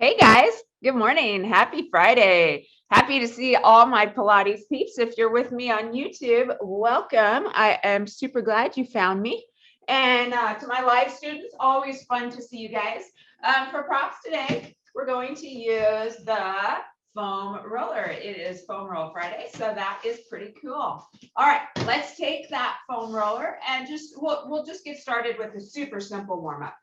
Hey guys, good morning. Happy Friday. Happy to see all my Pilates peeps. If you're with me on YouTube, welcome. I am super glad you found me. And to my live students, always fun to see you guys. For props today, we're going to use the foam roller. It is Foam Roll Friday, so that is pretty cool. All right, let's take that foam roller and we'll just get started with a super simple warm up.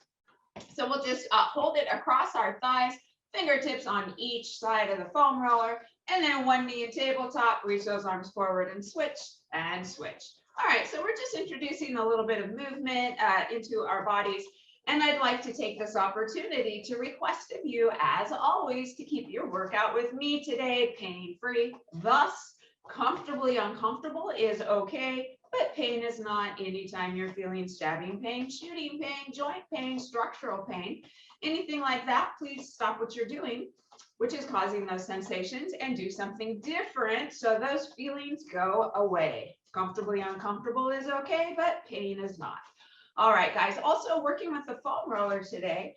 So we'll just hold it across our thighs, fingertips on each side of the foam roller, and then one knee in tabletop, reach those arms forward and switch and switch. All right, so we're just introducing a little bit of movement into our bodies. And I'd like to take this opportunity to request of you, as always, to keep your workout with me today pain-free. Thus, comfortably uncomfortable is okay, but pain is not. Anytime you're feeling stabbing pain, shooting pain, joint pain, structural pain, anything like that, please stop what you're doing, which is causing those sensations, and do something different so those feelings go away. Comfortably uncomfortable is okay, but pain is not. All right, guys, also working with the foam roller today,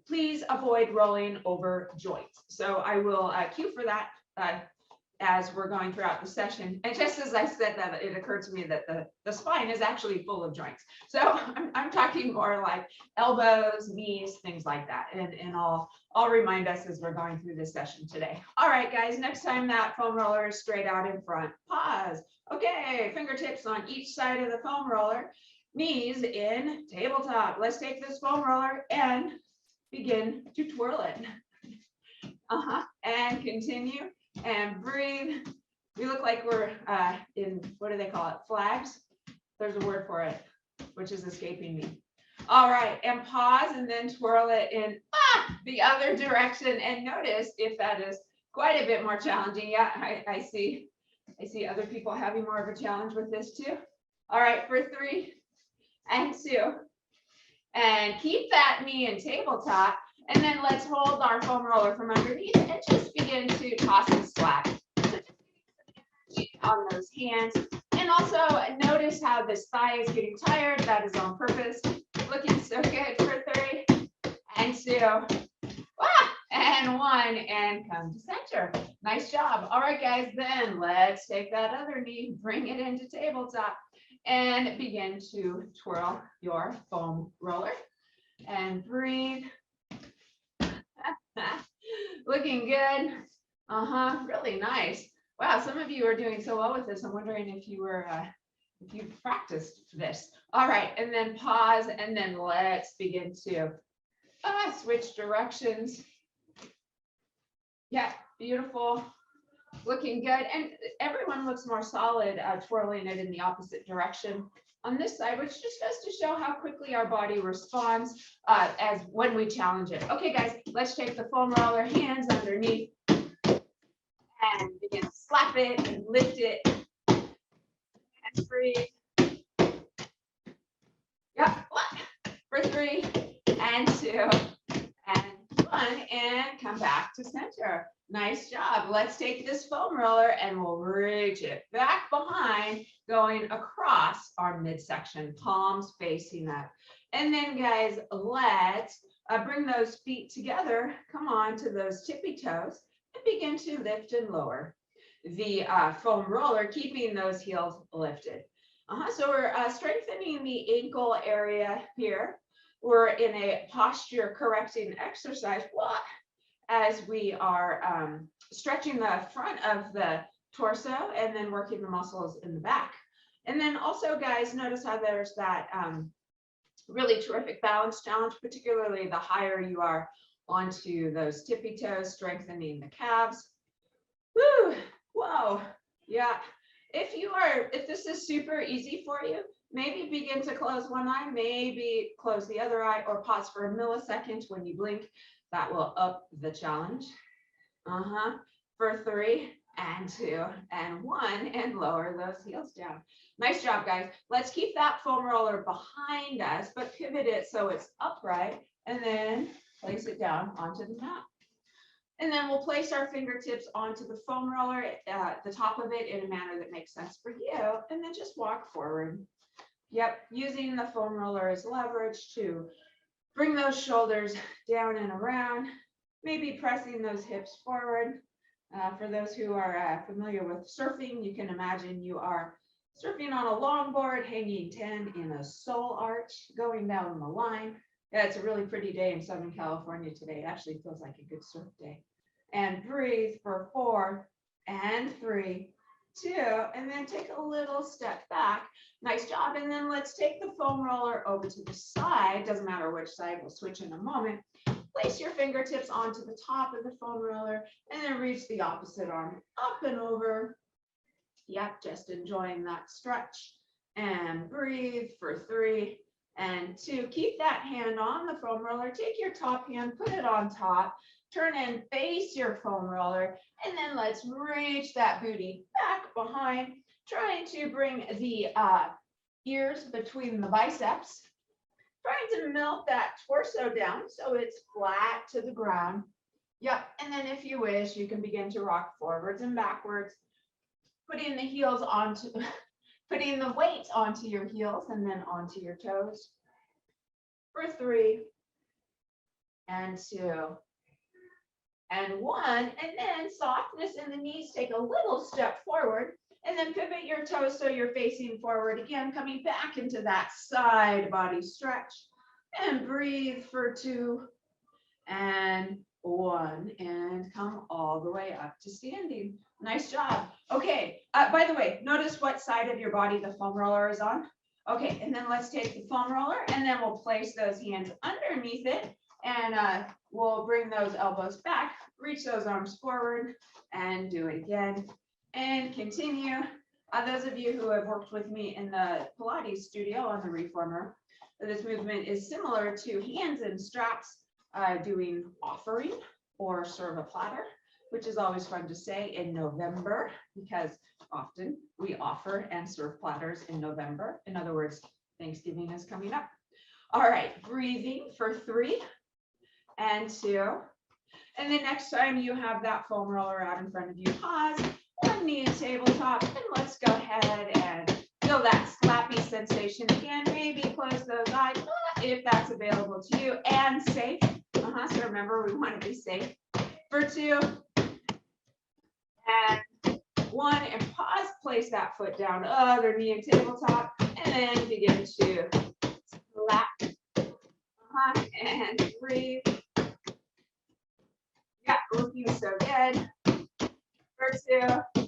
please avoid rolling over joints. So I will cue for that as we're going throughout the session. And just as I said that, it occurred to me that the spine is actually full of joints. So I'm talking more like elbows, knees, things like that. And I'll remind us as we're going through this session today. All right, guys, next time that foam roller is straight out in front, pause. Okay, fingertips on each side of the foam roller, knees in tabletop. Let's take this foam roller and begin to twirl it. And continue. And breathe. We look like we're in, what do they call it? Flags? There's a word for it, which is escaping me. All right, and pause and then twirl it in the other direction. And notice if that is quite a bit more challenging. Yeah, I see other people having more of a challenge with this too. All right, for 3 and 2. And keep that knee in tabletop. And then let's hold our foam roller from underneath and just begin to toss and slap on those hands. And also notice how this thigh is getting tired. That is on purpose. Looking so good for 3 and 2. And 1, and come to center. Nice job. All right, guys, then let's take that other knee, bring it into tabletop, and begin to twirl your foam roller. And breathe. Looking good. Really nice. Wow, some of you are doing so well with this. I'm wondering if you practiced this. All right, and then pause, and then let's begin to switch directions. Yeah, beautiful. Looking good. And everyone looks more solid twirling it in the opposite direction on this side, which just goes to show how quickly our body responds as when we challenge it. Okay, guys, let's take the foam roller, hands underneath, and begin to slap it and lift it and breathe. Yep, for 3 and 2 and 1, and come back to center. Nice job. Let's take this foam roller and we'll reach it back behind, going across our midsection, palms facing up. And then, guys, let's bring those feet together. Come on to those tippy toes and begin to lift and lower the foam roller, keeping those heels lifted. So we're strengthening the ankle area here. We're in a posture correcting exercise. What? As we are stretching the front of the torso and then working the muscles in the back. And then also, guys, notice how there's that really terrific balance challenge, particularly the higher you are onto those tippy toes, strengthening the calves. Woo! Whoa! Yeah. If this is super easy for you, maybe begin to close one eye, maybe close the other eye, or pause for a millisecond when you blink. That will up the challenge. For 3 and 2 and 1, and lower those heels down. Nice job, guys. Let's keep that foam roller behind us, but pivot it so it's upright, and then place it down onto the mat. And then we'll place our fingertips onto the foam roller at the top of it in a manner that makes sense for you, and then just walk forward. Yep, using the foam roller as leverage to bring those shoulders down and around. maybe pressing those hips forward. For those who are familiar with surfing, you can imagine you are surfing on a longboard, hanging 10 in a soul arch, going down the line. Yeah, it's a really pretty day in Southern California today. It actually feels like a good surf day. And breathe for 4 and 3, 2, and then take a little step back. Nice job. And then let's take the foam roller over to the side. Doesn't matter which side, we'll switch in a moment. Place your fingertips onto the top of the foam roller and then reach the opposite arm up and over. Yep, just enjoying that stretch. And breathe for 3 and 2. Keep that hand on the foam roller. Take your top hand, put it on top. Turn and face your foam roller. And then let's reach that booty back behind. Trying to bring the ears between the biceps. Trying to melt that torso down so it's flat to the ground. Yep, and then if you wish, you can begin to rock forwards and backwards. Putting the weight onto your heels and then onto your toes. For 3 and 2 and 1, and then softness in the knees. Take a little step forward and then pivot your toes so you're facing forward again, coming back into that side body stretch. And breathe for 2 and 1, and come all the way up to standing. Nice job. Okay, by the way, notice what side of your body the foam roller is on. Okay, and then let's take the foam roller and then we'll place those hands underneath it, and we'll bring those elbows back, reach those arms forward, and do it again. And continue. Those of you who have worked with me in the Pilates studio on the reformer, this movement is similar to hands and straps, doing offering or serve a platter, which is always fun to say in November, because often we offer and serve platters in November. In other words, Thanksgiving is coming up. All right, breathing for 3 and 2. And then next time you have that foam roller out in front of you, pause, one knee to tabletop, and let's go ahead and feel that slappy sensation again. Maybe close those eyes if that's available to you, and safe. So remember, we want to be safe. For 2 and 1, and pause, place that foot down, other knee and tabletop, and then begin to slap. And breathe. Yeah, looking so good. For 2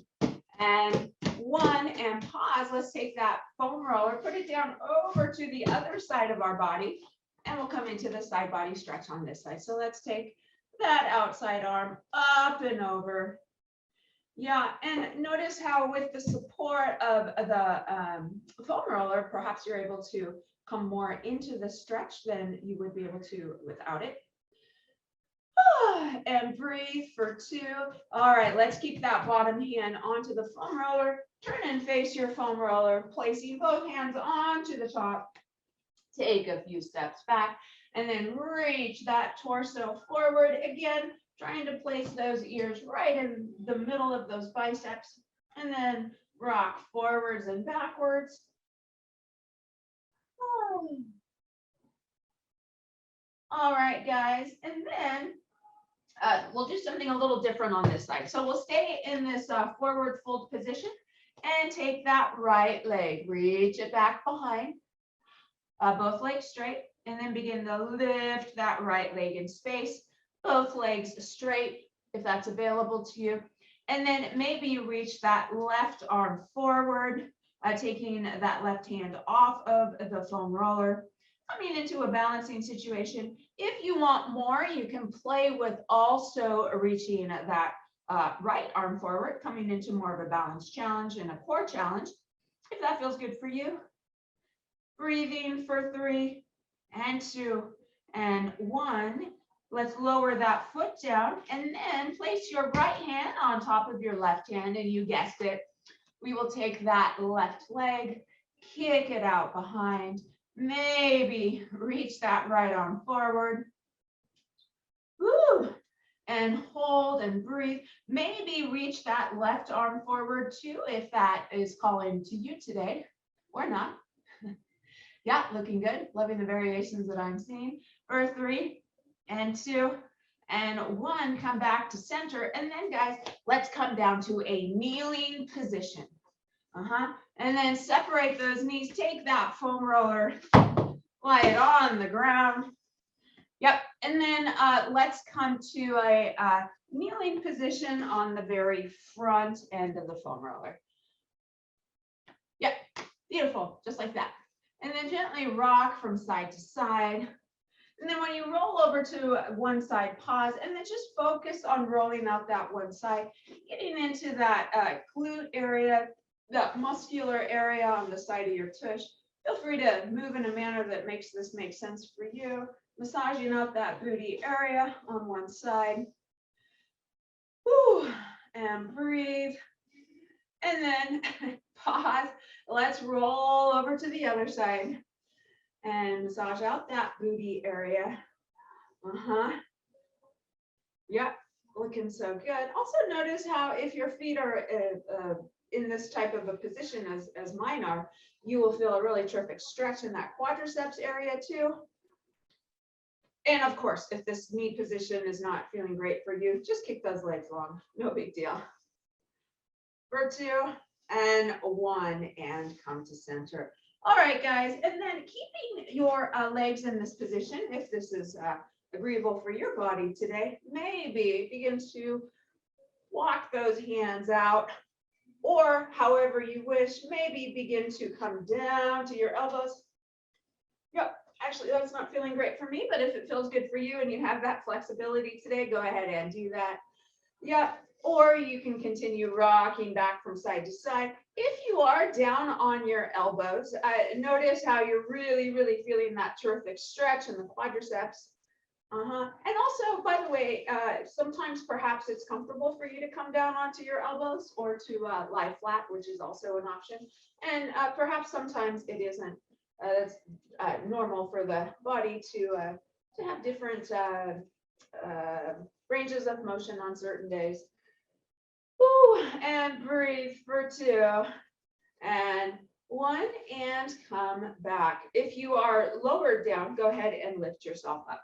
and 1, and pause. Let's take that foam roller, put it down over to the other side of our body, and we'll come into the side body stretch on this side. So let's take that outside arm up and over. Yeah, and notice how with the support of the foam roller, perhaps you're able to come more into the stretch than you would be able to without it. And breathe for 2. All right, let's keep that bottom hand onto the foam roller. Turn and face your foam roller, placing both hands onto the top. Take a few steps back and then reach that torso forward again, trying to place those ears right in the middle of those biceps, and then rock forwards and backwards. All right, guys, and then we'll do something a little different on this side. So we'll stay in this forward fold position and take that right leg, reach it back behind, both legs straight, and then begin to lift that right leg in space, both legs straight, if that's available to you. And then maybe reach that left arm forward, taking that left hand off of the foam roller, coming into a balancing situation. If you want more, you can play with also reaching that right arm forward, coming into more of a balance challenge and a core challenge, if that feels good for you. Breathing for 3 and 2 and 1. Let's lower that foot down and then place your right hand on top of your left hand, and you guessed it, we will take that left leg, kick it out behind, maybe reach that right arm forward. Woo! And hold and breathe. Maybe reach that left arm forward too, if that is calling to you today, or not. Yeah, looking good. Loving the variations that I'm seeing. For 3 and 2 and 1, come back to center. And then guys, let's come down to a kneeling position. And then separate those knees, take that foam roller, lie it on the ground. Yep, and then let's come to a kneeling position on the very front end of the foam roller. Yep, beautiful, just like that. And then gently rock from side to side. And then when you roll over to one side, pause, and then just focus on rolling out that one side, getting into that glute area, that muscular area on the side of your tush. Feel free to move in a manner that makes this make sense for you. Massaging out that booty area on one side. Whew, and breathe. And then pause. Let's roll over to the other side and massage out that booty area. Yep, looking so good. Also notice how if your feet are in this type of a position as mine are, you will feel a really terrific stretch in that quadriceps area too. And of course, if this knee position is not feeling great for you, just kick those legs long, no big deal. For 2 and 1, and come to center. All right, guys, and then keeping your legs in this position, if this is agreeable for your body today, maybe begin to walk those hands out, or however you wish, maybe begin to come down to your elbows. Yep, actually, that's not feeling great for me, but if it feels good for you and you have that flexibility today, go ahead and do that. Yep. Or you can continue rocking back from side to side. If you are down on your elbows, notice how you're really, really feeling that terrific stretch in the quadriceps. And also, by the way, sometimes perhaps it's comfortable for you to come down onto your elbows or to lie flat, which is also an option. And perhaps sometimes it isn't. It's normal for the body to have different ranges of motion on certain days. Woo, and breathe for 2 and 1, and come back. If you are lowered down, go ahead and lift yourself up.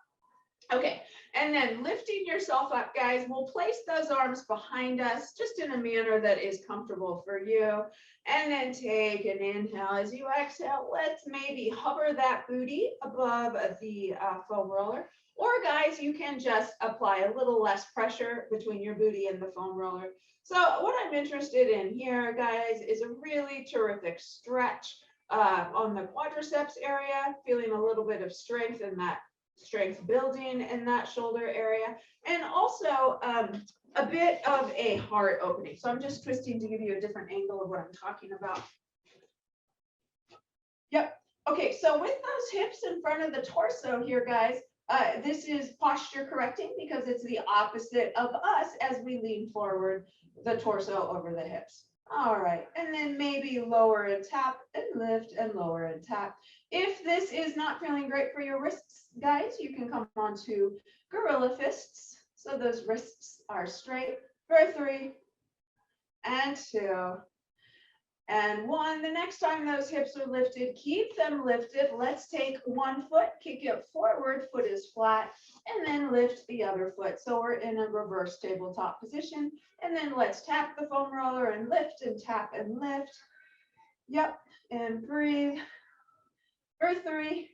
Okay, and then lifting yourself up, guys, we'll place those arms behind us just in a manner that is comfortable for you. And then take an inhale. As you exhale, let's maybe hover that booty above the foam roller. Or guys, you can just apply a little less pressure between your booty and the foam roller. So what I'm interested in here, guys, is a really terrific stretch on the quadriceps area, feeling a little bit of strength in that strength building in that shoulder area, and also a bit of a heart opening. So I'm just twisting to give you a different angle of what I'm talking about. Yep. Okay, so with those hips in front of the torso here, guys, this is posture correcting because it's the opposite of us as we lean forward, the torso over the hips. All right, and then maybe lower and tap and lift and lower and tap. If this is not feeling great for your wrists, guys, you can come on to gorilla fists. So those wrists are straight for 3 and 2 and 1. The next time those hips are lifted, keep them lifted. Let's take one foot, kick it forward, foot is flat, and then lift the other foot. So we're in a reverse tabletop position. And then let's tap the foam roller and lift and tap and lift. Yep, and breathe for 3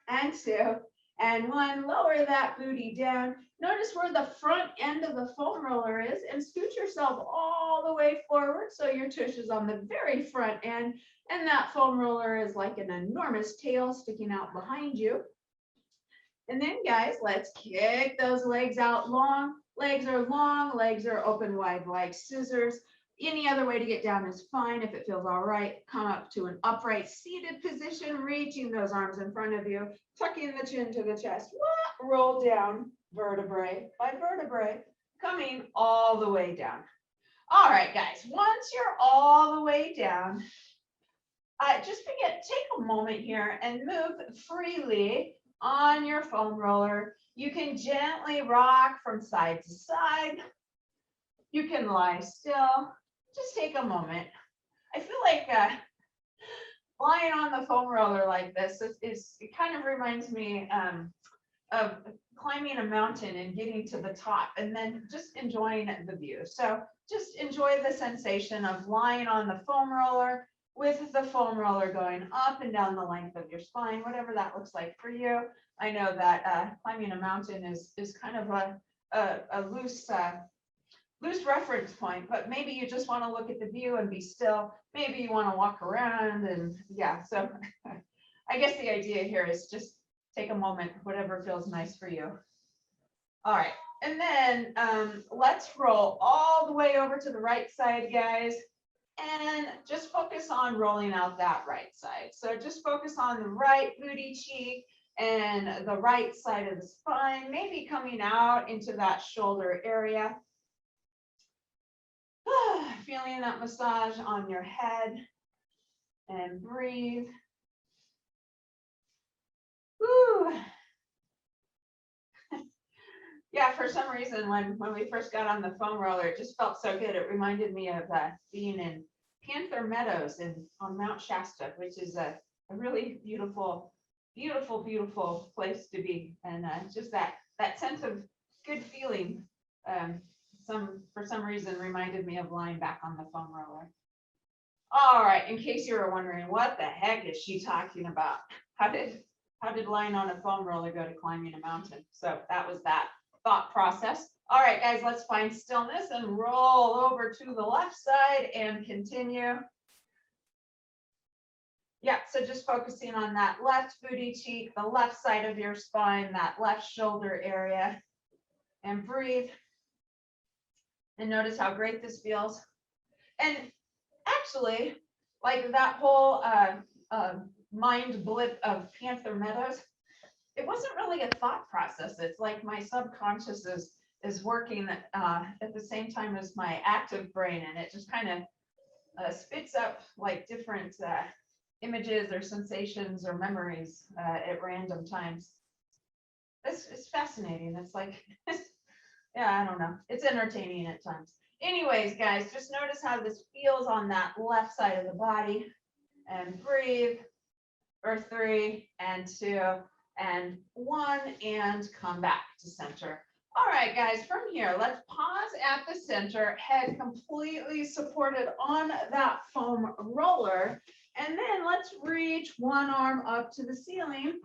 and 2 and 1. Lower that booty down. Notice where the front end of the foam roller is and scoot yourself all the way forward so your tush is on the very front end, and that foam roller is like an enormous tail sticking out behind you. And then guys, let's kick those legs out long. Legs are long, legs are open wide like scissors. Any other way to get down is fine. If it feels all right, come up to an upright seated position, reaching those arms in front of you, tucking the chin to the chest. Roll down vertebrae by vertebrae, coming all the way down. All right, guys, once you're all the way down, just take a moment here and move freely on your foam roller. You can gently rock from side to side. You can lie still. Just take a moment. I feel like lying on the foam roller like this it kind of reminds me of climbing a mountain and getting to the top and then just enjoying the view. So just enjoy the sensation of lying on the foam roller with the foam roller going up and down the length of your spine, whatever that looks like for you. I know that climbing a mountain is kind of a loose reference point, but maybe you just want to look at the view and be still. Maybe you want to walk around and yeah. So I guess the idea here is just take a moment, whatever feels nice for you. All right, and then let's roll all the way over to the right side, guys, and just focus on rolling out that right side. So just focus on the right booty cheek and the right side of the spine, maybe coming out into that shoulder area. Feeling that massage on your head, and breathe. Woo. Yeah, for some reason, when we first got on the foam roller, it just felt so good. It reminded me of being in Panther Meadows on Mount Shasta, which is a really beautiful, beautiful, beautiful place to be. And just that sense of good feeling, for some reason, reminded me of lying back on the foam roller. All right, in case you were wondering, what the heck is she talking about? How did lying on a foam roller go to climbing a mountain? So that was that thought process. All right, guys, let's find stillness and roll over to the left side and continue. Yeah, so just focusing on that left booty cheek, the left side of your spine, that left shoulder area, and breathe. And notice how great this feels. And actually, like that whole mind blip of Panther Meadows, it wasn't really a thought process. It's like my subconscious is working at the same time as my active brain, and it just kind of spits up like different images or sensations or memories at random times. It's fascinating. It's like, yeah, I don't know. It's entertaining at times. Anyways, guys, just notice how this feels on that left side of the body, and breathe for 3 and 2 and 1 and come back to center. All right, guys, from here, let's pause at the center, head completely supported on that foam roller. And then let's reach one arm up to the ceiling.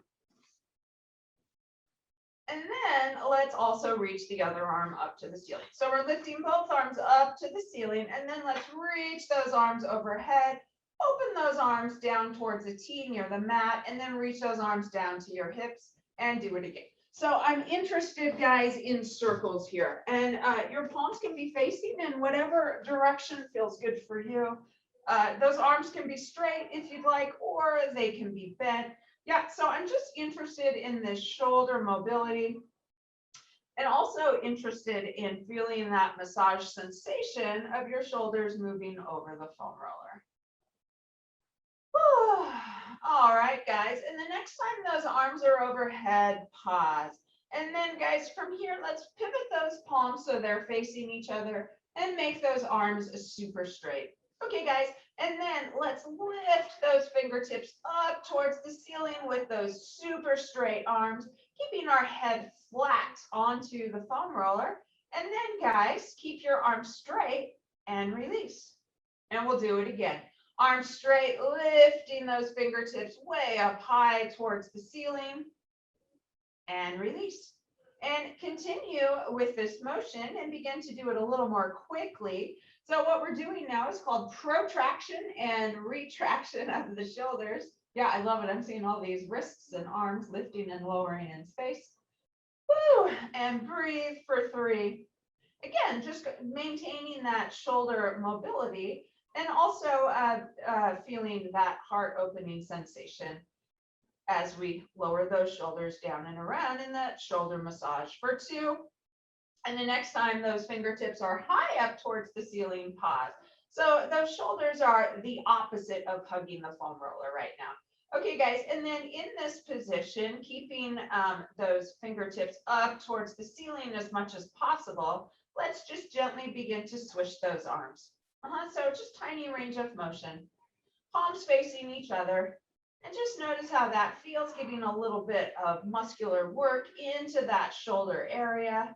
And then let's also reach the other arm up to the ceiling. So we're lifting both arms up to the ceiling, and then let's reach those arms overhead. Open those arms down towards a T near the mat, and then reach those arms down to your hips and do it again. So I'm interested, guys, in circles here, and your palms can be facing in whatever direction feels good for you. Those arms can be straight if you'd like, or they can be bent. Yeah, so I'm just interested in this shoulder mobility, and also interested in feeling that massage sensation of your shoulders moving over the foam roller. All right, guys, and the next time those arms are overhead, pause. And then, guys, from here, let's pivot those palms so they're facing each other and make those arms super straight. Okay, guys, and then let's lift those fingertips up towards the ceiling with those super straight arms, keeping our head flat onto the foam roller. And then, guys, keep your arms straight and release. And we'll do it again. Arms straight, lifting those fingertips way up high towards the ceiling, and release. And continue with this motion and begin to do it a little more quickly. So what we're doing now is called protraction and retraction of the shoulders. Yeah, I love it. I'm seeing all these wrists and arms lifting and lowering in space. Woo! And breathe for 3. Again, just maintaining that shoulder mobility, and also feeling that heart opening sensation as we lower those shoulders down and around in that shoulder massage for 2. And the next time those fingertips are high up towards the ceiling, pause. So those shoulders are the opposite of hugging the foam roller right now. Okay, guys, and then in this position, keeping those fingertips up towards the ceiling as much as possible, let's just gently begin to swish those arms. So just tiny range of motion. Palms facing each other. And just notice how that feels, getting a little bit of muscular work into that shoulder area.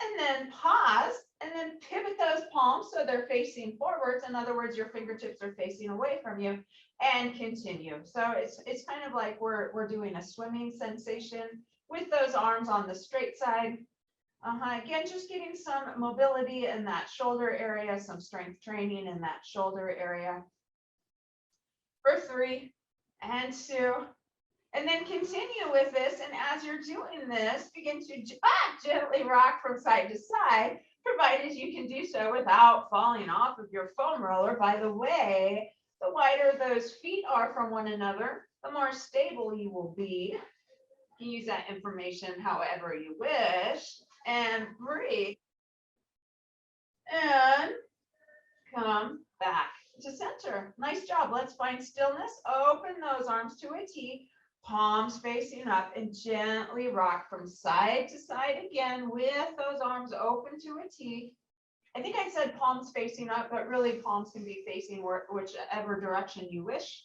And then pause and then pivot those palms so they're facing forwards. In other words, your fingertips are facing away from you, and continue. So it's kind of like we're doing a swimming sensation with those arms on the straight side. Again, just getting some mobility in that shoulder area, some strength training in that shoulder area. For 3 and 2. And then continue with this. And as you're doing this, begin to gently rock from side to side, provided you can do so without falling off of your foam roller. By the way, the wider those feet are from one another, the more stable you will be. You can use that information however you wish. And breathe. And come back to center. Nice job. Let's find stillness. Open those arms to a T. Palms facing up, and gently rock from side to side again with those arms open to a T. I think I said palms facing up, but really palms can be facing whichever direction you wish.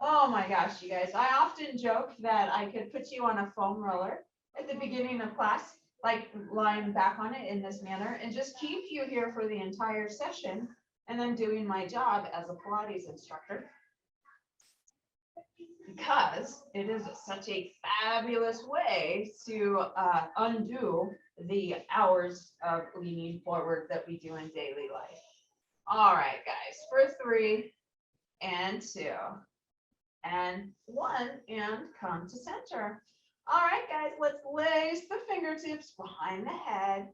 Oh my gosh, you guys. I often joke that I could put you on a foam roller at the beginning of class, like lying back on it in this manner, and just keep you here for the entire session, and then doing my job as a Pilates instructor. Because it is such a fabulous way to undo the hours of leaning forward that we do in daily life. All right, guys, for 3 and 2 and 1, and come to center. All right, guys, let's lace the fingertips behind the head.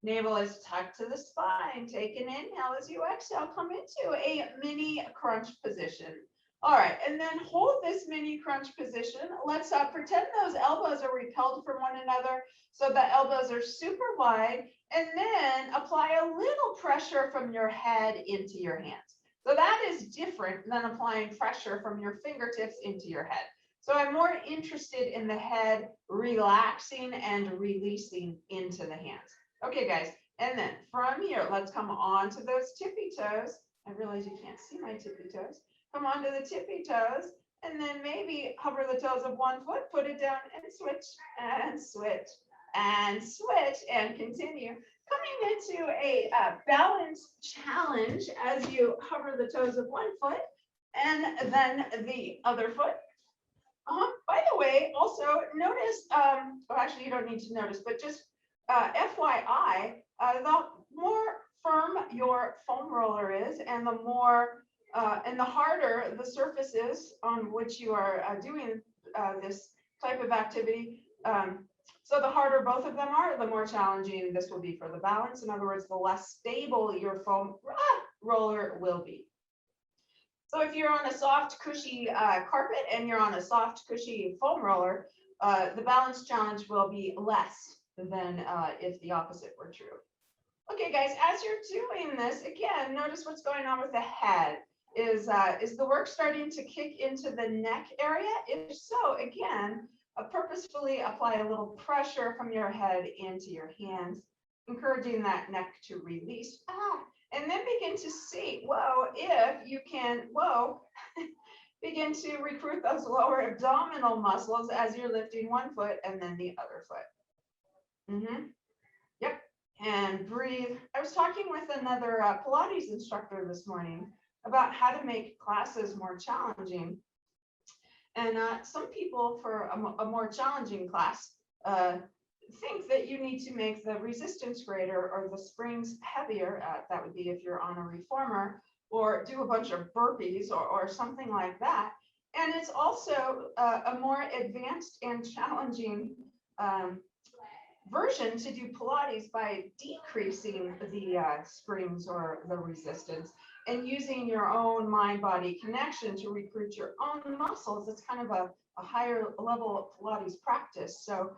Navel is tucked to the spine. Take an inhale as you exhale. Come into a mini crunch position. All right, and then hold this mini crunch position. Let's pretend those elbows are repelled from one another, so the elbows are super wide, and then apply a little pressure from your head into your hands. So that is different than applying pressure from your fingertips into your head. So I'm more interested in the head relaxing and releasing into the hands. Okay, guys, and then from here, let's come on to those tippy toes. I realize you can't see my tippy toes. Come onto the tippy toes, and then maybe hover the toes of one foot, put it down, and switch, and switch, and switch, and continue. Coming into a balance challenge as you hover the toes of one foot, and then the other foot. By the way, also notice, well, actually you don't need to notice, but just FYI, the more firm your foam roller is, and the more and the harder the surface is on which you are doing this type of activity. So the harder both of them are, the more challenging this will be for the balance. In other words, the less stable your foam roller will be. So if you're on a soft, cushy carpet and you're on a soft, cushy foam roller, the balance challenge will be less than if the opposite were true. Okay, guys, as you're doing this, again, notice what's going on with the head. Is the work starting to kick into the neck area? If so, again, purposefully apply a little pressure from your head into your hands, encouraging that neck to release. And then begin to see, if you can, begin to recruit those lower abdominal muscles as you're lifting one foot and then the other foot. Yep. And breathe. I was talking with another Pilates instructor this morning about how to make classes more challenging. And some people, for a more challenging class, think that you need to make the resistance greater or the springs heavier. That would be if you're on a reformer, or do a bunch of burpees or something like that. And it's also a more advanced and challenging version to do Pilates by decreasing the springs or the resistance and using your own mind-body connection to recruit your own muscles. It's kind of a higher level of Pilates practice. So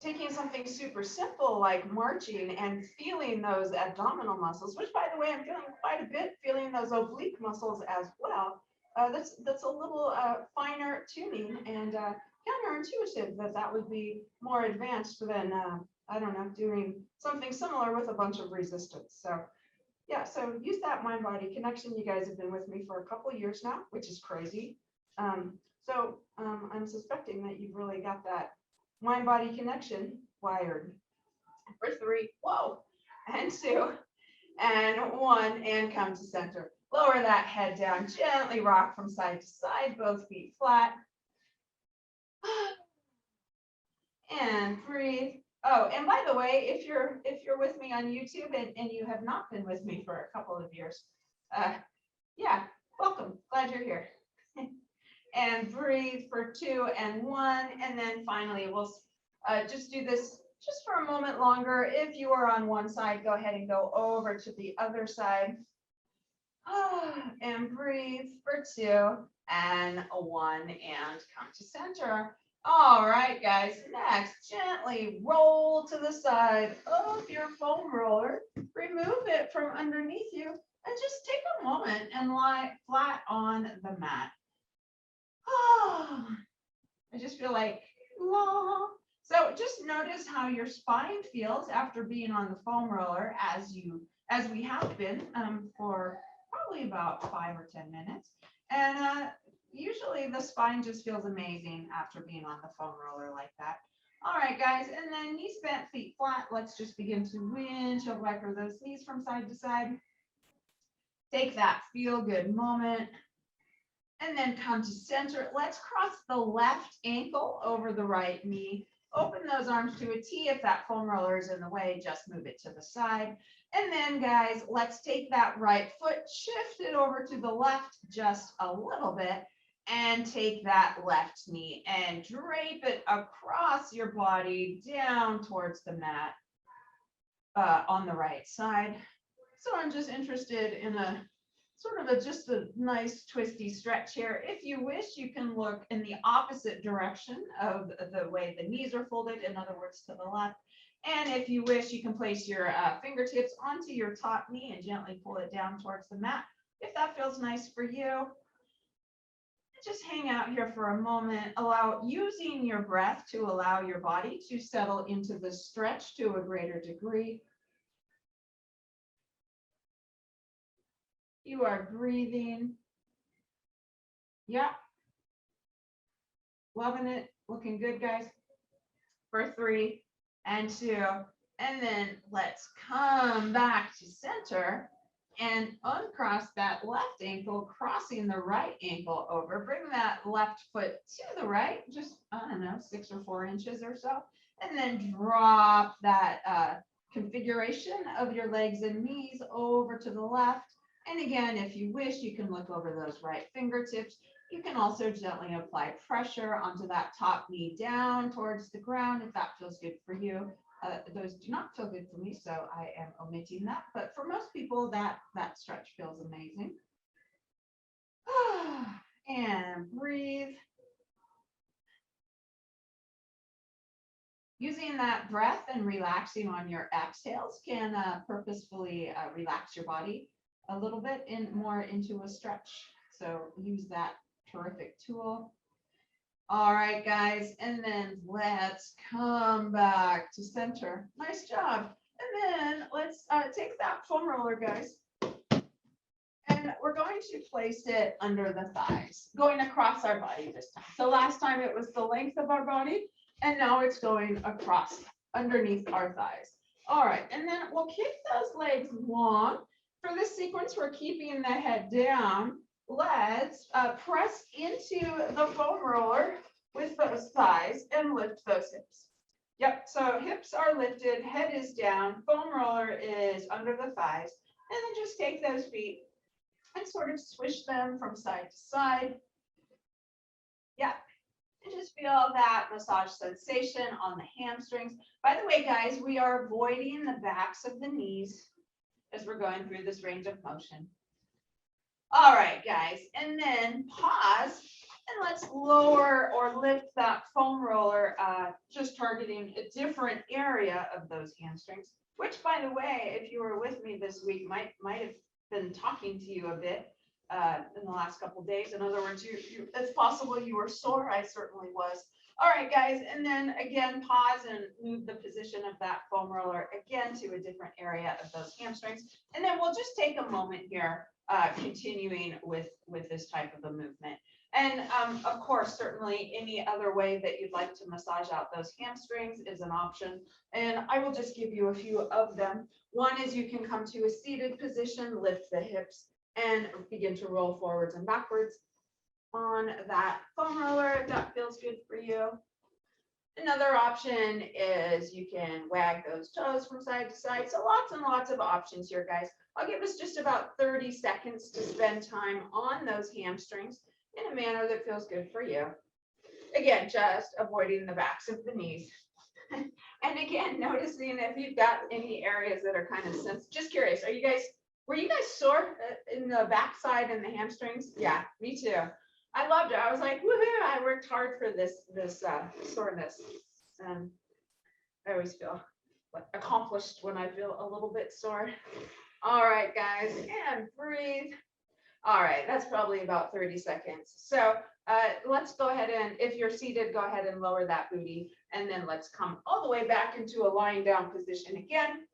taking something super simple like marching and feeling those abdominal muscles, which by the way, I'm feeling quite a bit, feeling those oblique muscles as well. That's a little finer tuning and counterintuitive that would be more advanced than, I don't know, doing something similar with a bunch of resistance. So Yeah, so use that mind-body connection. You guys have been with me for a couple of years now, which is crazy. I'm suspecting that you've really got that mind-body connection wired. For 3, whoa, and 2, and 1, and come to center. Lower that head down, gently rock from side to side, both feet flat. And breathe. Oh, and by the way, if you're with me on YouTube and you have not been with me for a couple of years, yeah, welcome. Glad you're here. And breathe for 2 and 1, and then finally we'll just do this just for a moment longer. If you are on one side, go ahead and go over to the other side. And breathe for 2 and 1, and come to center. All right, guys, next, gently roll to the side of your foam roller. Remove it from underneath you and just take a moment and lie flat on the mat. I just feel like, so just notice how your spine feels after being on the foam roller as we have been for probably about 5 or 10 minutes. And usually the spine just feels amazing after being on the foam roller like that. All right, guys, and then knees bent, feet flat. Let's just begin to windshield wiper those knees from side to side. Take that feel good moment. And then come to center. Let's cross the left ankle over the right knee. Open those arms to a T. If that foam roller is in the way, just move it to the side. And then, guys, let's take that right foot, shift it over to the left just a little bit, and take that left knee and drape it across your body down towards the mat on the right side. So I'm just interested in a sort of just a nice twisty stretch here. If you wish, you can look in the opposite direction of the way the knees are folded, in other words, to the left. And if you wish, you can place your fingertips onto your top knee and gently pull it down towards the mat. If that feels nice for you, just hang out here for a moment. Using your breath to allow your body to settle into the stretch to a greater degree. You are breathing. Yeah. Loving it. Looking good, guys. For 3 and 2. And then let's come back to center and uncross that left ankle, crossing the right ankle over. Bring that left foot to the right, just, I don't know, 6 or 4 inches or so. And then drop that configuration of your legs and knees over to the left. And again, if you wish, you can look over those right fingertips. You can also gently apply pressure onto that top knee down towards the ground if that feels good for you. Those do not feel good for me, so I am omitting that. But for most people, that stretch feels amazing. And breathe. Using that breath and relaxing on your exhales can purposefully relax your body a little bit more into a stretch. So use that terrific tool. All right, guys, and then let's come back to center. Nice job. And then let's take that foam roller, guys, and we're going to place it under the thighs, going across our body this time. So last time it was the length of our body, and now it's going across underneath our thighs. All right, and then we'll keep those legs long. For this sequence, we're keeping the head down. Let's press into the foam roller with those thighs and lift those hips. Yep, so hips are lifted, head is down, foam roller is under the thighs, and then just take those feet and sort of swish them from side to side. Yep, and just feel that massage sensation on the hamstrings. By the way, guys, we are avoiding the backs of the knees as we're going through this range of motion. All right, guys, and then pause and let's lower or lift that foam roller, just targeting a different area of those hamstrings, which, by the way, if you were with me this week, might have been talking to you a bit in the last couple of days. In other words, it's possible you were sore. I certainly was. All right, guys, and then again, pause and move the position of that foam roller again to a different area of those hamstrings. And then we'll just take a moment here, continuing with this type of a movement. And of course, certainly any other way that you'd like to massage out those hamstrings is an option. And I will just give you a few of them. One is you can come to a seated position, lift the hips, and begin to roll forwards and backwards on that foam roller if that feels good for you. Another option is you can wag those toes from side to side. So lots and lots of options here, guys. I'll give us just about 30 seconds to spend time on those hamstrings in a manner that feels good for you. Again, just avoiding the backs of the knees. And again, noticing if you've got any areas that are kind of sensitive. Just curious, were you guys sore in the backside and the hamstrings? Yeah, me too. I loved it. I was like, woohoo, I worked hard for this soreness. And I always feel accomplished when I feel a little bit sore. All right, guys, and breathe. All right, that's probably about 30 seconds. So let's go ahead and, if you're seated, go ahead and lower that booty. And then let's come all the way back into a lying down position again.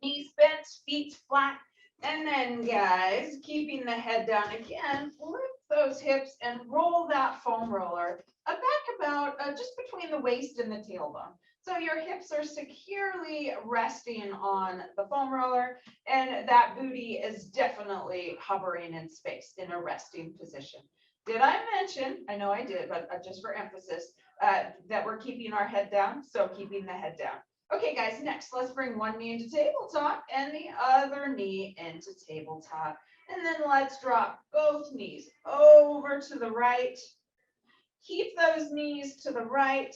Knees bent, feet flat. And then, guys, keeping the head down again, lift those hips and roll that foam roller back about just between the waist and the tailbone. So your hips are securely resting on the foam roller, and that booty is definitely hovering in space in a resting position. Did I mention, I know I did, but just for emphasis, that we're keeping our head down, so keeping the head down. Okay, guys, next, let's bring one knee into tabletop and the other knee into tabletop. And then let's drop both knees over to the right. Keep those knees to the right.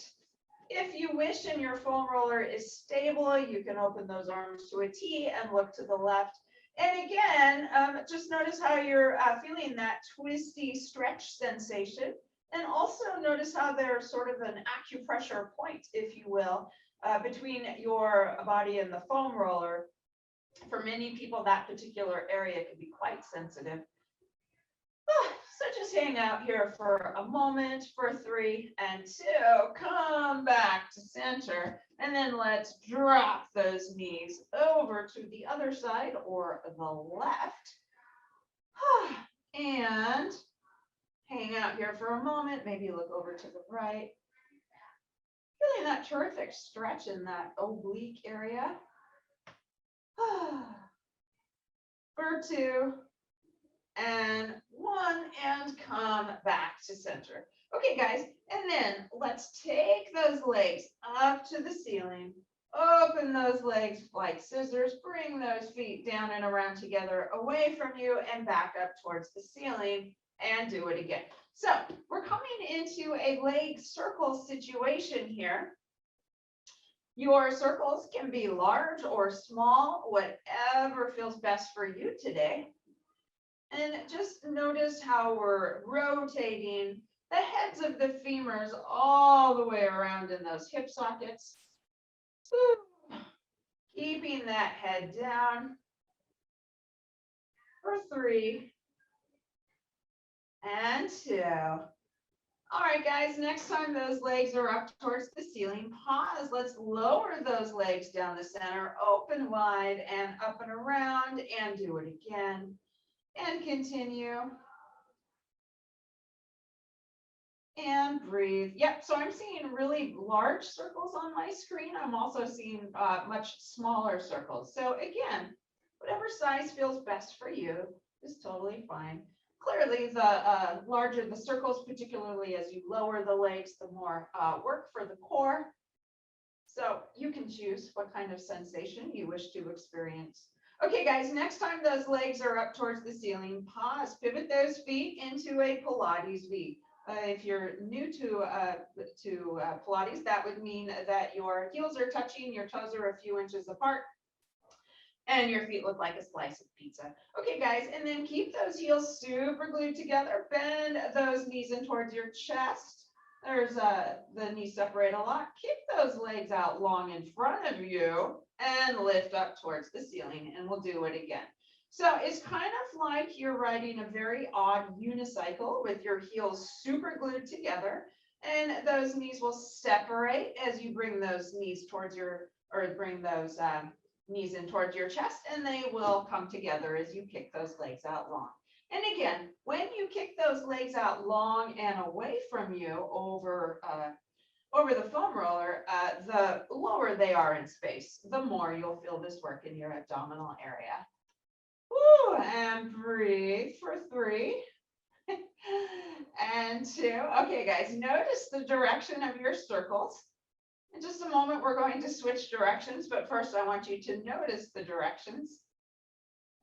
If you wish and your foam roller is stable, you can open those arms to a T and look to the left. And again, just notice how you're feeling that twisty stretch sensation. And also notice how there's sort of an acupressure point, if you will, between your body and the foam roller. For many people, that particular area can be quite sensitive. So just hang out here for a moment, for 3 and 2, come back to center, and then let's drop those knees over to the other side or the left. And hang out here for a moment, maybe look over to the right. Feeling that terrific stretch in that oblique area. For 2 and 1, and come back to center. Okay, guys, and then let's take those legs up to the ceiling. Open those legs like scissors. Bring those feet down and around together, away from you, and back up towards the ceiling, and do it again. So we're coming into a leg circle situation here. Your circles can be large or small, whatever feels best for you today. And just notice how we're rotating the heads of the femurs all the way around in those hip sockets. Keeping that head down for 3 and 2. All right, guys, next time those legs are up towards the ceiling, pause. Let's lower those legs down the center, open wide and up and around, and do it again. And continue. And breathe. Yep, so I'm seeing really large circles on my screen. I'm also seeing much smaller circles. So again, whatever size feels best for you is totally fine. Clearly, the larger the circles, particularly as you lower the legs, the more work for the core. So you can choose what kind of sensation you wish to experience. Okay, guys, next time those legs are up towards the ceiling, pause, pivot those feet into a Pilates V. If you're new to Pilates, that would mean that your heels are touching, your toes are a few inches apart, and your feet look like a slice of pizza. Okay, guys, and then keep those heels super glued together. Bend those knees in towards your chest. There's the knees separate a lot. Keep those legs out long in front of you and lift up towards the ceiling, and we'll do it again. So it's kind of like you're riding a very odd unicycle with your heels super glued together. And those knees will separate as you bring those knees towards your, or bring those knees in towards your chest, and they will come together as you kick those legs out long. And again, when you kick those legs out long and away from you over the foam roller, the lower they are in space, the more you'll feel this work in your abdominal area. Woo, and breathe for 3 and 2. Okay, guys, notice the direction of your circles. In just a moment, we're going to switch directions, but first I want you to notice the directions.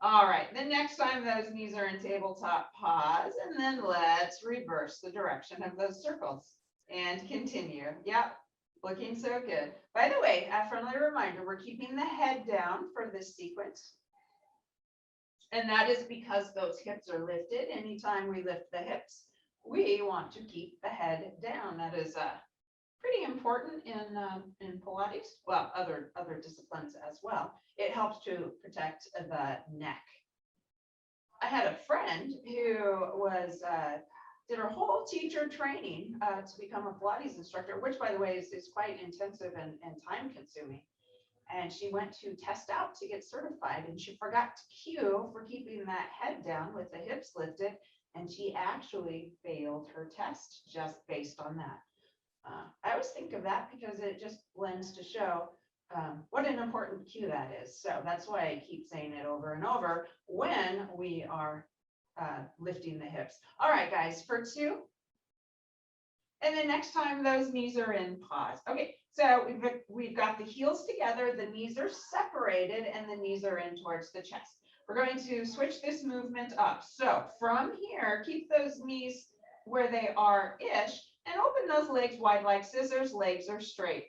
All right, the next time those knees are in tabletop, pause, and then let's reverse the direction of those circles and continue. Yep, looking so good. By the way, a friendly reminder, we're keeping the head down for this sequence. And that is because those hips are lifted. Anytime we lift the hips, we want to keep the head down. That is pretty important in Pilates, well, other disciplines as well. It helps to protect the neck. I had a friend who was did her whole teacher training to become a Pilates instructor, which, by the way, is quite intensive and time consuming. And she went to test out to get certified, and she forgot to cue for keeping that head down with the hips lifted, and she actually failed her test just based on that. I always think of that because it just lends to show what an important cue that is. So that's why I keep saying it over and over when we are lifting the hips. All right, guys, for 2. And then next time those knees are in, pause. Okay, so we've got the heels together, the knees are separated, and the knees are in towards the chest. We're going to switch this movement up. So from here, keep those knees where they are-ish, and open those legs wide like scissors. Legs are straight.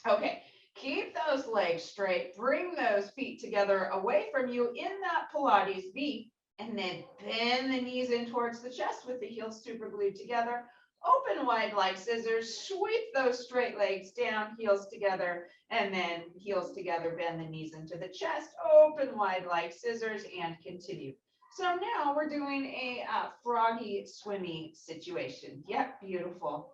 Okay, keep those legs straight. Bring those feet together away from you in that Pilates V, and then bend the knees in towards the chest with the heels super glued together. Open wide like scissors. Sweep those straight legs down, heels together, and then heels together. Bend the knees into the chest. Open wide like scissors, and continue. So now we're doing a froggy swimmy situation. Yep, beautiful.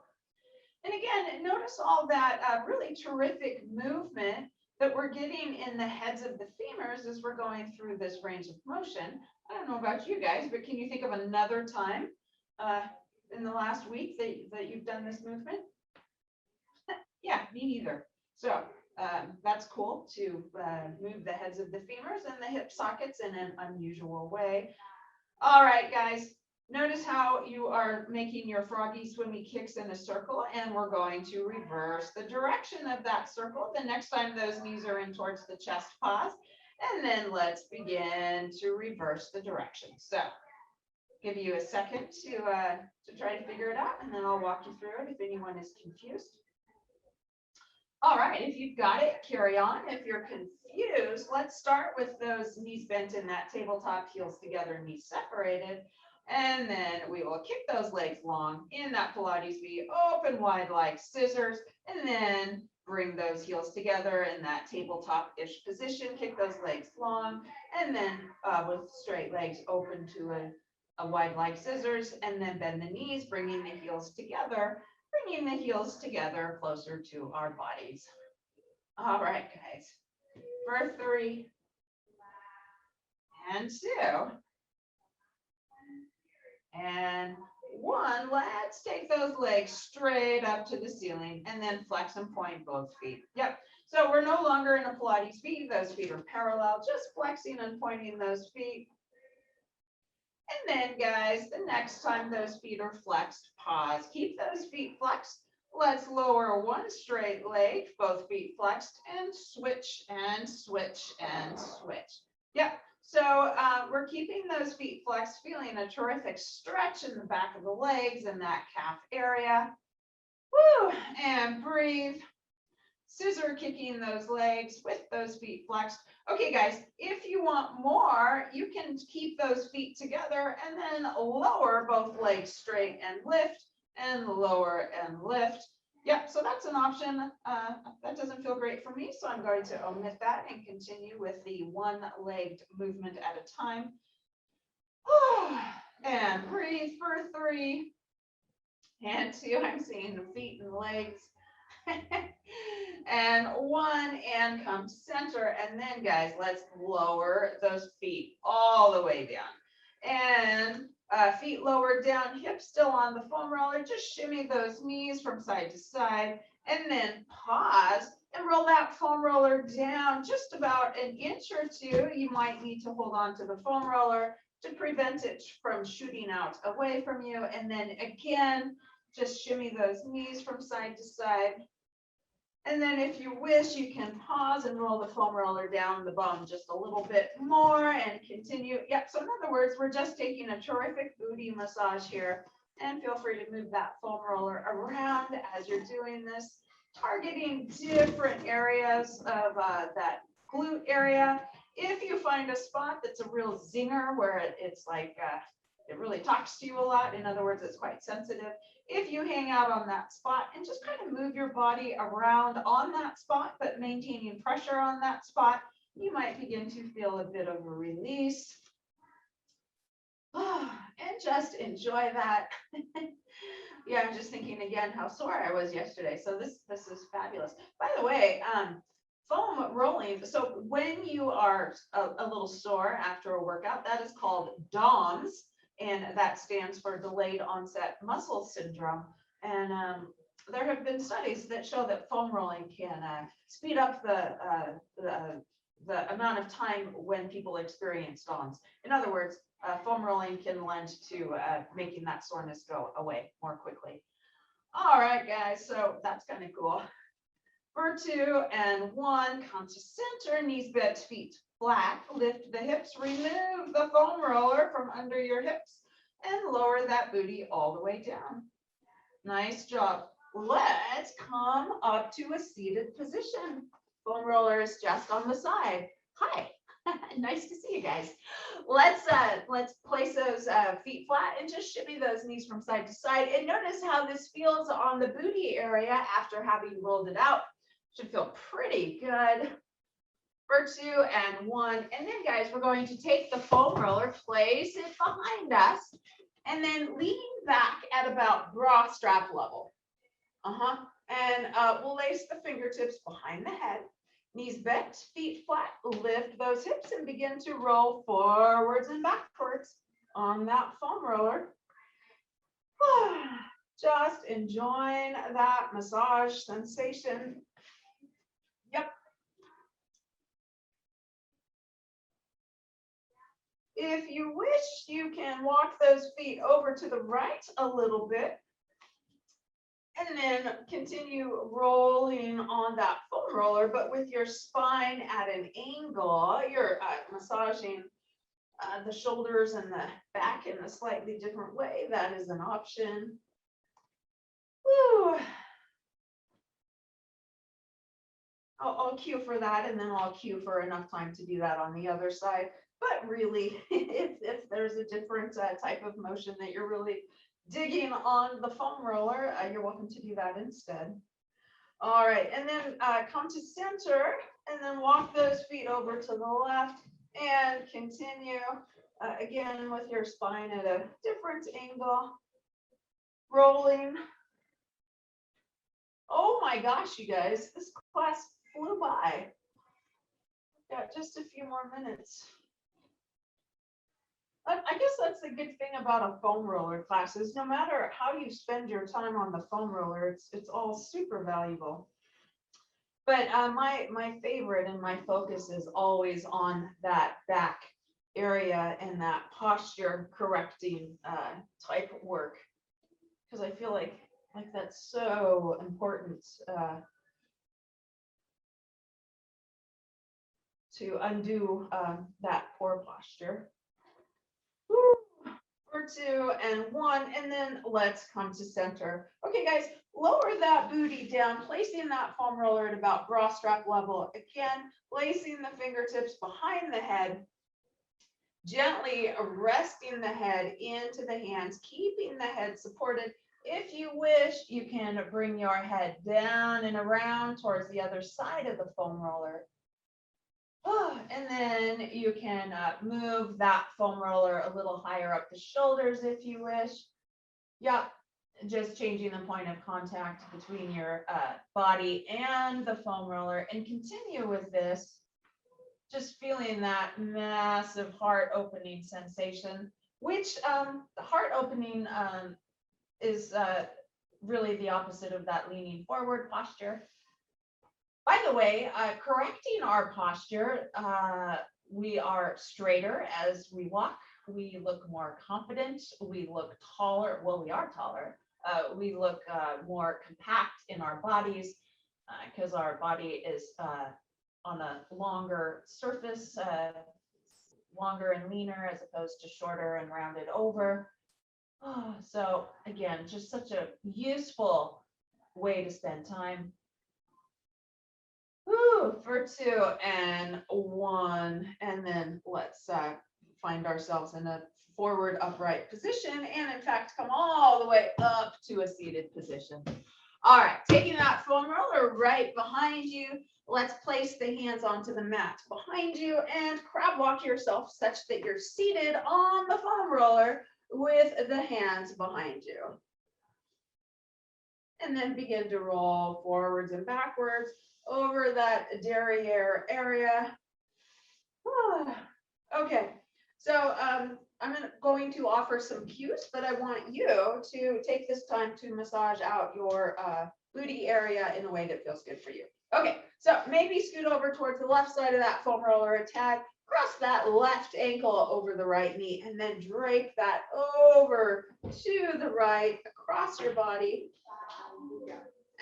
And again, notice all that really terrific movement that we're getting in the heads of the femurs as we're going through this range of motion. I don't know about you guys, but can you think of another time in the last week that you've done this movement? Yeah, me neither. So that's cool to move the heads of the femurs and the hip sockets in an unusual way. All right, guys, notice how you are making your froggy swimmy kicks in a circle, and we're going to reverse the direction of that circle. The next time those knees are in towards the chest, pause, and then let's begin to reverse the direction. So give you a second to try to figure it out, and then I'll walk you through it if anyone is confused. All right, if you've got it, carry on. If you're confused, let's start with those knees bent in that tabletop, heels together, knees separated. And then we will kick those legs long in that Pilates V, open wide like scissors, and then bring those heels together in that tabletop-ish position, kick those legs long, and then with straight legs open to a wide like scissors, and then bend the knees, bringing the heels together closer to our bodies. All right, guys, for 3 and 2 and 1, let's take those legs straight up to the ceiling and then flex and point both feet. Yep, so we're no longer in a Pilates V. Those feet are parallel, just flexing and pointing those feet. And then, guys, the next time those feet are flexed, pause. Keep those feet flexed. Let's lower one straight leg, both feet flexed, and switch and switch and switch. Yep. So we're keeping those feet flexed, feeling a terrific stretch in the back of the legs and that calf area. Woo! And breathe. Scissor kicking those legs with those feet flexed. Okay, guys, if you want more, you can keep those feet together and then lower both legs straight and lift, and lower and lift. Yep, so that's an option. That doesn't feel great for me, so I'm going to omit that and continue with the one-legged movement at a time. And breathe for 3 and 2, I'm seeing the feet and legs. And 1, and come center. And then, guys, let's lower those feet all the way down. And feet lowered down, hips still on the foam roller. Just shimmy those knees from side to side. And then pause and roll that foam roller down just about an inch or 2. You might need to hold on to the foam roller to prevent it from shooting out away from you. And then again, just shimmy those knees from side to side. And then if you wish, you can pause and roll the foam roller down the bum just a little bit more and continue. Yep, so in other words, we're just taking a terrific booty massage here. And feel free to move that foam roller around as you're doing this, targeting different areas of that glute area. If you find a spot that's a real zinger where it's like it really talks to you a lot, in other words, it's quite sensitive, if you hang out on that spot and just kind of move your body around on that spot, but maintaining pressure on that spot, you might begin to feel a bit of a release. And just enjoy that. Yeah, I'm just thinking again how sore I was yesterday. So this is fabulous. By the way, foam rolling. So when you are a little sore after a workout, that is called DOMS. And that stands for delayed onset muscle syndrome. And there have been studies that show that foam rolling can speed up the amount of time when people experience DOMS. In other words, foam rolling can lend to making that soreness go away more quickly. All right, guys, so that's kind of cool. For 2 and 1, come to center, knees bent, feet flat, lift the hips, remove the foam roller from under your hips, and lower that booty all the way down. Nice job. Let's come up to a seated position. Foam roller is just on the side. Hi, nice to see you guys. Let's place those feet flat and just shimmy those knees from side to side. And notice how this feels on the booty area after having rolled it out. Should feel pretty good. For 2 and 1. And then, guys, we're going to take the foam roller, place it behind us, and then lean back at about bra strap level. And we'll lace the fingertips behind the head, knees bent, feet flat, lift those hips and begin to roll forwards and backwards on that foam roller. Just enjoying that massage sensation. Yep. If you wish, you can walk those feet over to the right a little bit and then continue rolling on that foam roller, but with your spine at an angle. You're massaging the shoulders and the back in a slightly different way. That is an option. Woo. I'll cue for that, and then I'll cue for enough time to do that on the other side. But really, if there's a different type of motion that you're really digging on the foam roller, you're welcome to do that instead. All right, and then come to center, and then walk those feet over to the left, and continue again with your spine at a different angle, rolling. Oh my gosh, you guys, this class flew by. Got just a few more minutes. I guess that's the good thing about a foam roller class is no matter how you spend your time on the foam roller, it's all super valuable. But my favorite and my focus is always on that back area and that posture correcting type work, because I feel like that's so important to undo that poor posture. For 2 and 1, and then let's come to center. Okay, guys, lower that booty down, placing that foam roller at about bra strap level. Again, placing the fingertips behind the head, gently resting the head into the hands, keeping the head supported. If you wish, you can bring your head down and around towards the other side of the foam roller. And then you can move that foam roller a little higher up the shoulders if you wish. Yeah, just changing the point of contact between your body and the foam roller, and continue with this, just feeling that massive heart opening sensation, which the heart opening is really the opposite of that leaning forward posture. By the way, correcting our posture, we are straighter as we walk. We look more confident. We look taller. Well, we are taller. We look more compact in our bodies because our body is on a longer surface, longer and leaner as opposed to shorter and rounded over. Oh, so again, just such a useful way to spend time. Woo, for 2 and 1, and then let's find ourselves in a forward upright position, and in fact come all the way up to a seated position. All right, taking that foam roller right behind you, let's place the hands onto the mat behind you and crab walk yourself such that you're seated on the foam roller with the hands behind you. And then begin to roll forwards and backwards over that derriere area. Okay, so I'm going to offer some cues, but I want you to take this time to massage out your booty area in a way that feels good for you. Okay, so maybe scoot over towards the left side of that foam roller a tad, cross that left ankle over the right knee, and then drape that over to the right, across your body,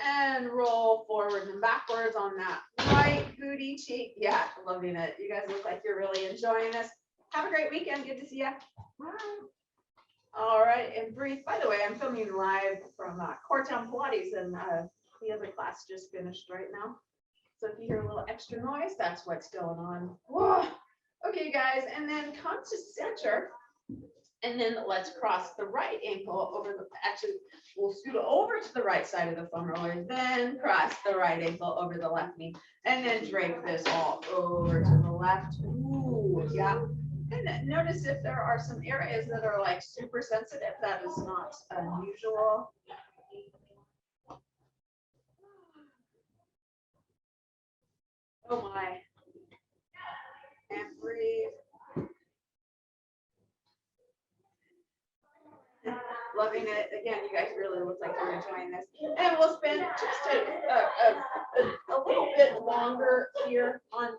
and roll forwards and backwards on that right booty cheek. Yeah, loving it. You guys look like you're really enjoying this. Have a great weekend. Good to see you. Bye. All right, and breathe. By the way, I'm filming live from Core Town Pilates, and the other class just finished right now. So if you hear a little extra noise, that's what's going on. Whoa. Okay, guys, and then come to center. And then let's cross the right ankle over the, actually, we'll scoot over to the right side of the foam roller, then cross the right ankle over the left knee, and then drape this all over to the left. Ooh, yeah. And then notice if there are some areas that are like super sensitive, that is not unusual. Oh my. And breathe. Loving it. Again, you guys really look like you're enjoying this. And we'll spend just a little bit longer here on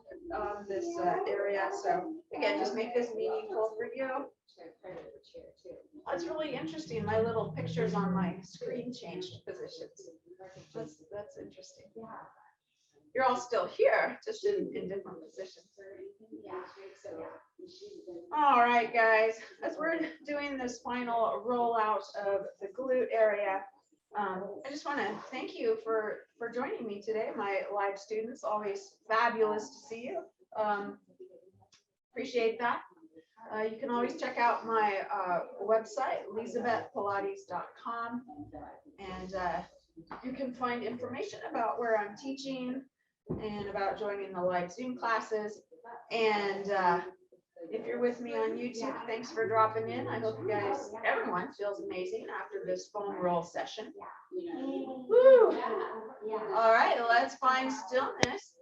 this area. So again, just make this meaningful for you. That's really interesting. My little pictures on my screen changed positions. That's interesting. You're all still here, just in different positions. All right, guys, as we're doing this final rollout of the glute area, I just want to thank you for joining me today, my live students. Always fabulous to see you. Appreciate that. You can always check out my website, elizabethpilates.com, and you can find information about where I'm teaching and about joining the live Zoom classes. And if you're with me on YouTube, thanks for dropping in. I hope you guys, everyone feels amazing after this foam roll session. Woo. All right, let's find stillness.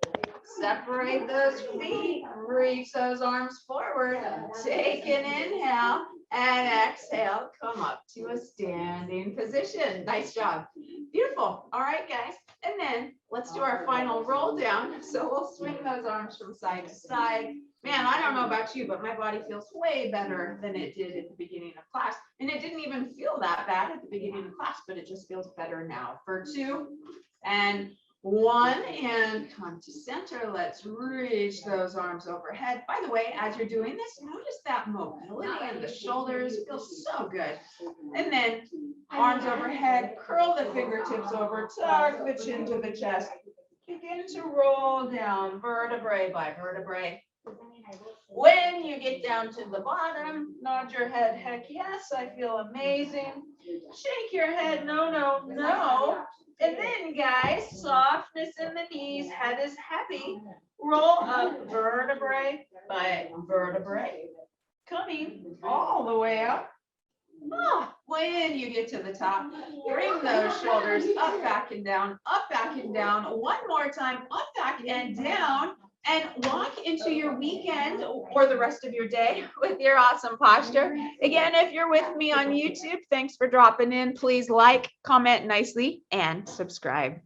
Separate those feet, reach those arms forward, take an inhale, and exhale, come up to a standing position. Nice job. Beautiful. All right, guys. And then let's do our final roll down. So we'll swing those arms from side to side. Man, I don't know about you, but my body feels way better than it did at the beginning of class. And it didn't even feel that bad at the beginning of class, but it just feels better now. For 2 and 1, and come to center. Let's reach those arms overhead. By the way, as you're doing this, notice that mobility in the shoulders. It feels so good. And then arms overhead, curl the fingertips over, tuck the chin to the chest. Begin to roll down vertebrae by vertebrae. When you get down to the bottom, nod your head, heck yes, I feel amazing. Shake your head, no, no, no. And then, guys, softness in the knees, head is heavy. Roll up vertebrae by vertebrae. Coming all the way up. When you get to the top, bring those shoulders up, back, and down, up, back, and down. One more time, up, back, and down. And walk into your weekend or the rest of your day with your awesome posture. Again, if you're with me on YouTube, thanks for dropping in. Please like, comment nicely, and subscribe.